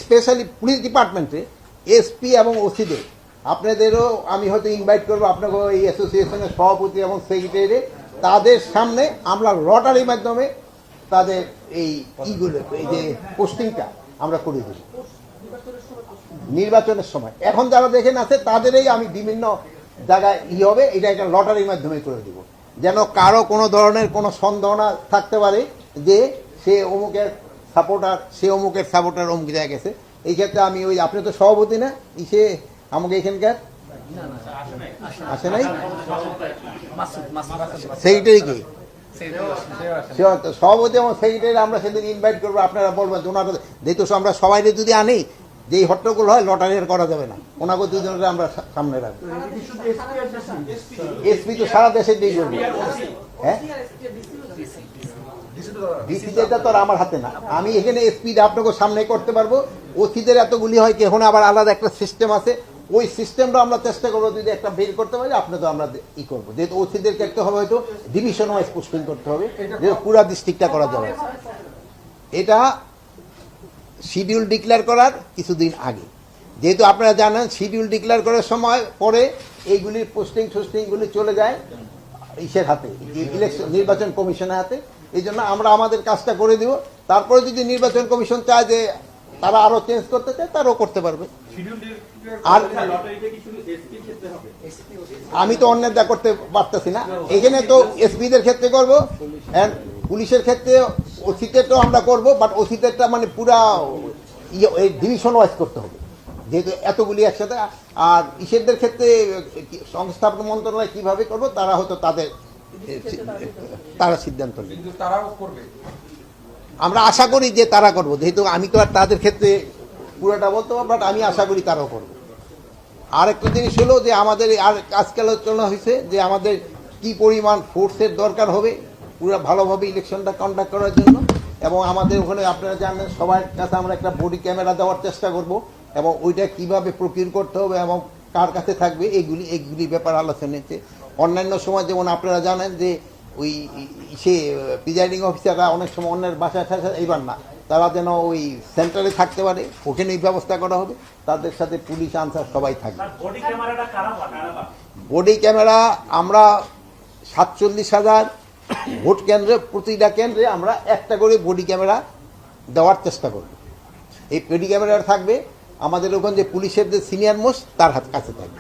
Specially police ডিপার্টমেন্টে SP এবং ওসিদের আপনাদেরও আমি হয়তো ইনভাইট করবো, আপনাকে এই অ্যাসোসিয়েশনের সভাপতি এবং সেক্রেটারি, তাদের সামনে আমরা লটারির মাধ্যমে তাদের এই ইগুলো এই যে পোস্টিংটা আমরা করে দেব নির্বাচনের সময়। এখন যারা দেখেন আছে তাদেরই আমি বিভিন্ন জায়গায় হবে, এটা একটা লটারির মাধ্যমে করে দেব, যেন কারো কোনো ধরনের কোনো সন্দেহ না থাকতে পারে যে সে অমুকের সাপোর্টার, সে অমুকের সাপোর্টার অমুক জায়গায় গেছে। এই ক্ষেত্রে আমি ওই, আপনি তো সভাপতি না, সে আমাকে এখানকার আসে নাই, সেইটাই কি সভাপতি এবং সেক্রেটারি আমরা সেদিন ইনভাইট করবো। আপনারা বলবেন ওনারা যেহেতু আমরা সবাই যদি আনি, যেই হট্টগোল হয় লটারি আর করা যাবে না, ওনাকে দুজনের আমরা সামনে রাখবো। এসপি তো সারা দেশে দিয়ে করবো। হ্যাঁ, ডিসিটা তো আমার হাতে না, আমি এখানে এসপি আপনাকে সামনে করতে পারবো। ওসিদের এতগুলি হয় কি, এখন আবার আলাদা একটা সিস্টেম আছে, ওই সিস্টেমটা আমরা চেষ্টা করবো যদি একটা বের করতে পারি, আপনার তো আমরা ই করবো। যেহেতু ওসিদেরকে একটা হবে হয়তো ডিভিশন ওয়াইজ পোস্টিং করতে হবে, যেহেতু পুরা ডিস্ট্রিক্টটা করা যাবে। এটা শিডিউল ডিক্লেয়ার করার কিছুদিন আগে, যেহেতু আপনারা জানেন শিডিউল ডিক্লেয়ার করার সময় পরে এইগুলির পোস্টিংগুলি চলে যায় ইসের হাতে, ইলেকশন নির্বাচন কমিশনের হাতে। এই জন্য আমরা আমাদের কাজটা করে দিব, তারপরে যদি নির্বাচন কমিশন চায় যে তারা আরো চেঞ্জ করতে চায়, তারাও করতে পারবে। আর আমি তো অন্যেরটা করতে পারতেছি না, এখানে তো এসপিদের ক্ষেত্রে করবো, পুলিশের ক্ষেত্রে ওসিদেরটা আমরা করবো, বাট ওসিদেরটা মানে পুরা ডিভিশন ওয়াইজ করতে হবে, যেহেতু এতগুলি একসাথে। আর ইসেরদের ক্ষেত্রে সংস্থাপন মন্ত্রণালয় কিভাবে করবো, তারা হয়তো তারা সিদ্ধান্ত নেবে, আমরা আশা করি যে তারা করবো, যেহেতু আমি তো আর তাদের ক্ষেত্রে পুরোটা বলতে পারবো, বাট আমি আশা করি তারাও করবো। আর একটা জিনিস হলো যে আমাদের আর আজকে আলোচনা হয়েছে যে আমাদের কি পরিমাণ ফোর্সের দরকার হবে পুরো ভালোভাবে ইলেকশনটা কন্ডাক্ট করার জন্য। এবং আমাদের ওখানে আপনারা জানেন সবার কাছে আমরা একটা বডি ক্যামেরা দেওয়ার চেষ্টা করব, এবং ওইটা কিভাবে প্রকিউর করতে হবে এবং কার কাছে থাকবে এইগুলি ব্যাপার আলোচনা হচ্ছে। অন্যান্য সময় যেমন আপনারা জানেন যে ওই সে প্রিজাইডিং অফিসাররা অনেক সময় অন্যের বাসায় থাকে, এইবার না, তারা যেন ওই সেন্টারে থাকতে পারে, ওখানেই ব্যবস্থা করা হবে, তাদের সাথে পুলিশ আনসার সবাই থাকবে। বডি ক্যামেরা আমরা 47,000 ভোট কেন্দ্রে, প্রতিটা কেন্দ্রে আমরা একটা করে বডি ক্যামেরা দেওয়ার চেষ্টা করব। এই বডি ক্যামেরা থাকবে আমাদের ওখানে যে পুলিশের যে সিনিয়র মোস্ট তার কাছে থাকবে।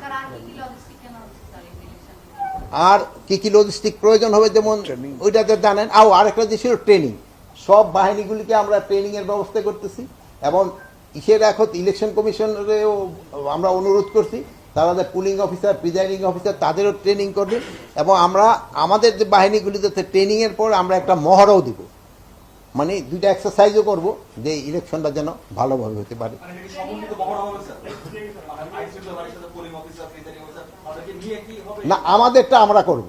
আর কি কি লজিস্টিক প্রয়োজন হবে, যেমন ওইটাতে জানেন। আরেকটা যে ছিল ট্রেনিং, সব বাহিনীগুলিকে আমরা ট্রেনিং এর ব্যবস্থা করতেছি, এবং ইসের এখন ইলেকশন কমিশনেরও আমরা অনুরোধ করছি, তারা যে পুলিং অফিসার, প্রিজাইডিং অফিসার তাদেরও ট্রেনিং করবে, এবং আমরা আমাদের যে বাহিনীগুলিতে ট্রেনিং এর পর আমরা একটা মহড়াও দিব, মানে দুইটা এক্সারসাইজও করব, যে ইলেকশনটা যেন ভালোভাবে হতে পারে। না, আমাদেরটা আমরা করব,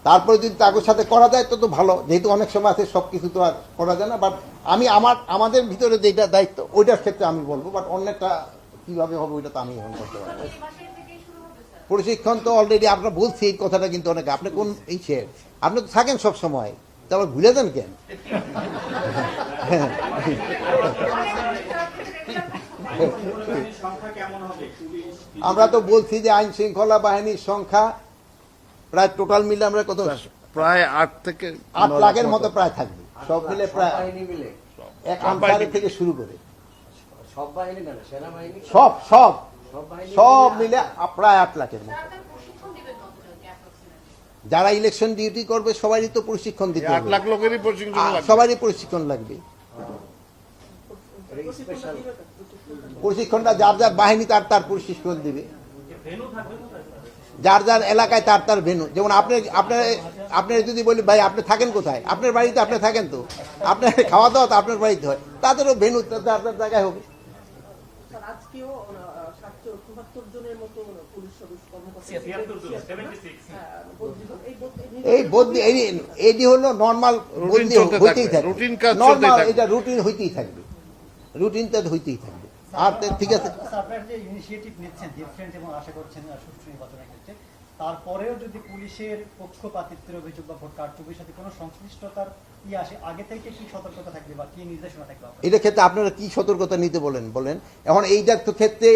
তারপরে যদি তাদের সাথে করা যায় তো ভালো, যেহেতু অনেক সময় আছে সবকিছু তো আর করা যায় না। বাট আমি আমাদের ভিতরে যেটা দায়িত্ব ওইটার ক্ষেত্রে আমি বলবো, বাট অন্যটা কিভাবে হবে ওইটা তো আমি এখন করতে পারবো। প্রশিক্ষণ তো অলরেডি আপনার বলছি এই কথাটা, কিন্তু অনেকে আপনি কোন এই শেয়ার আপনি তো থাকেন সব সময়, তারপর ভুলে যান কেন? আমরা তো বলছি যে আইন শৃঙ্খলা বাহিনীর সংখ্যা প্রায় টোটাল মিলে আমরা কত, প্রায় 8 থেকে 8 লাখের মতো প্রায় থাকবে, সব মিলে প্রায় এক আনসারি থেকে শুরু করে সব বাহিনী না, সেনাবাহিনী সব মিলে প্রায় 8 লাখের মতো। যারা ইলেকশন ডিউটি করবে সবারই তো প্রশিক্ষণ দিতে হবে, 8 লাখ লোকেরই প্রশিক্ষণ লাগবে, সবারই প্রশিক্ষণ লাগবে। প্রশিক্ষণটা যার যার বাহিনী তার প্রশিক্ষণ দিবে, যার যার এলাকায় তার ভেন্যু। যেমন আপনার যদি বলি ভাই আপনি থাকেন কোথায়, আপনার বাড়িতে আপনি থাকেন, তো আপনার খাওয়া দাওয়া তো আপনার বাড়িতে হয়, তাদেরও ভেন্যু যার যার জায়গায় হবে। এই বদলি এটি হলো নর্মাল, হইতেই থাকবে, নর্মাল এটা রুটিন হইতেই থাকবে, রুটিনটা হইতেই থাকবে। আর ঠিক আছে, আপনারা যে ইনিশিয়েটিভ নিচ্ছেন ডিফারেন্ট এবং আশা করছেন সুষ্ঠু নির্বাচনের ক্ষেত্রে, তারপরেও যদি পুলিশের পক্ষপাতিত্বের অভিযোগ বা ভোট কারচুপির সাথে কোনো সংশ্লিষ্টতার আসে, আগে থেকে কি সতর্কতা থাকবে বা কি নির্দেশনা থাকবে আপনার? এটার ক্ষেত্রে আপনারা কি সতর্কতা নিতে বলেন এখন এইটার তো ক্ষেত্রে